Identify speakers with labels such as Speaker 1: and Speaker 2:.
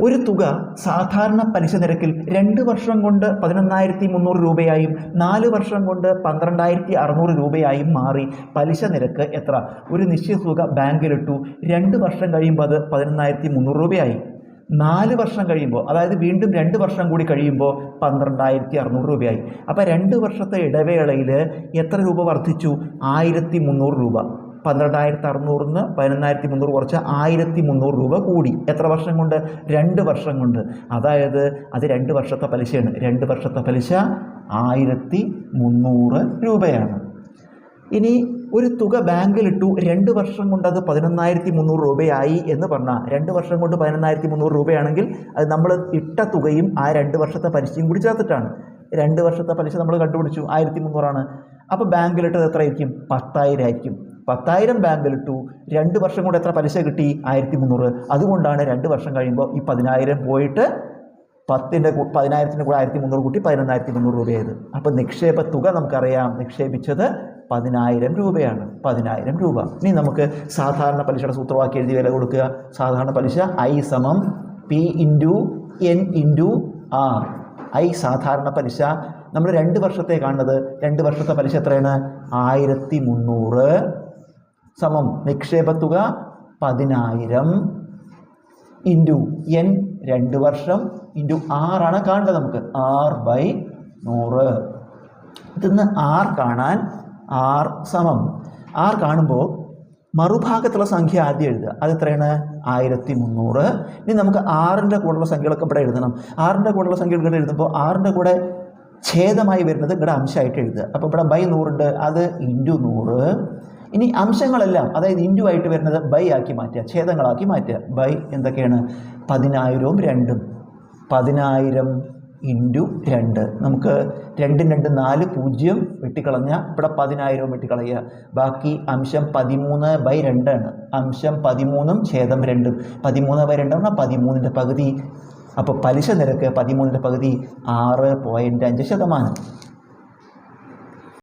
Speaker 1: ഒരു തുക സാധാരണ പലിശ നിരക്കിൽ 2 വർഷം കൊണ്ട് 11,300 രൂപയായും 4 വർഷം കൊണ്ട് 12,600 രൂപയായും മാറി. പലിശ നിരക്ക് എത്ര? ഒരു നിശ്ചിത തുക ബാങ്കിലിട്ടു, 2 വർഷം കഴിയുമ്പോൾ അത് 11,300 രൂപയായി. 4 വർഷം കഴിയുമ്പോൾ, അതായത് വീണ്ടും 2 വർഷം കൂടി കഴിയുമ്പോൾ 12,600 രൂപയായി. അപ്പോൾ 2 വർഷത്തെ ഇടവേളയിൽ എത്ര രൂപ വർദ്ധിച്ചു? 1,300 രൂപ. 12,600 11,300 കുറച്ച് 1,300 രൂപ കൂടി. എത്ര വർഷം കൊണ്ട്? 2 വർഷം കൊണ്ട്. അതായത് അത് 2 വർഷത്തെ പലിശയാണ്. 2 വർഷത്തെ പലിശ 1,300 രൂപയാണ്. ഇനി ഒരു തുക ബാങ്കിലിട്ടു, 2 വർഷം കൊണ്ട് അത് 11,300 രൂപയായി എന്ന് പറഞ്ഞാൽ, 2 വർഷം കൊണ്ട് 11,300 രൂപയാണെങ്കിൽ അത് നമ്മൾ ഇട്ട തുകയും ആ 2 വർഷത്തെ പലിശയും കൂടി ചേർത്തിട്ടാണ്. 2 വർഷത്തെ പലിശ നമ്മൾ കണ്ടുപിടിച്ചു, 1,300 ആണ്. അപ്പോൾ ബാങ്കിലിട്ടത് എത്ര ആയിരിക്കും? 10,000 ആയിരിക്കും. 10,000 ബാങ്കിലിട്ടു, 2 വർഷം കൊണ്ട് എത്ര പലിശ കിട്ടി? 1,300. അതുകൊണ്ടാണ് 2 വർഷം കഴിയുമ്പോൾ ഈ 10,000 പോയിട്ട് 10,000 കൂടെ 1,300 കൂട്ടി 11,300 രൂപയായത്. അപ്പോൾ നിക്ഷേപ തുക നമുക്കറിയാം, നിക്ഷേപിച്ചത് 10,000 രൂപയാണ്. 10,000 രൂപ. ഇനി നമുക്ക് സാധാരണ പലിശയുടെ സൂത്രവാക്യം എഴുതി വില കൊടുക്കുക. സാധാരണ പലിശ I = P × N × R. I സാധാരണ പലിശ. നമ്മൾ 2 വർഷത്തെ കാണുന്നത്. 2 വർഷത്തെ പലിശ എത്രയാണ്? 1,300 സമം നിക്ഷേപ തുക 10,000 ഇൻറ്റു N 2 വർഷം ഇൻറ്റു R ആണ് കാണേണ്ടത് നമുക്ക്. R/100. ഇതിന്ന് R കാണാൻ R സമം R കാണുമ്പോൾ മറുഭാഗത്തുള്ള സംഖ്യ ആദ്യം എഴുതുക. അത് എത്രയാണ്? 1,300. ഇനി നമുക്ക് ആറിൻ്റെ കൂടെയുള്ള സംഖ്യകളൊക്കെ ഇവിടെ എഴുതണം. ആറിൻ്റെ കൂടെയുള്ള സംഖ്യകൾ ഇവിടെ എഴുതുമ്പോൾ ആറിൻ്റെ കൂടെ ഛേദമായി വരുന്നത് ഇവിടെ അംശമായിട്ട് എഴുതുക. അപ്പോൾ ഇവിടെ /100 ഉണ്ട്, അത് ഇൻറ്റു 100. ഇനി അംശങ്ങളെല്ലാം, അതായത് ഇൻറ്റു ആയിട്ട് വരുന്നത് ആക്കി മാറ്റുക, ഛേദങ്ങളാക്കി മാറ്റുക. എന്തൊക്കെയാണ്? 10,000ഉം 2ഉം. 10,000 ഇൻറ്റു 2. നമുക്ക് 2 2 4 0 വെട്ടിക്കളഞ്ഞ ഇവിടെ 10,000 വെട്ടിക്കളയുക. ബാക്കി അംശം 13/2 ആണ്. അംശം 13ഉം ഛേദം 2ഉം. 13/2 പറഞ്ഞാൽ 13ൻ്റെ പകുതി. അപ്പോൾ പലിശ നിരക്ക് 13ൻ്റെ പകുതി 6.5%.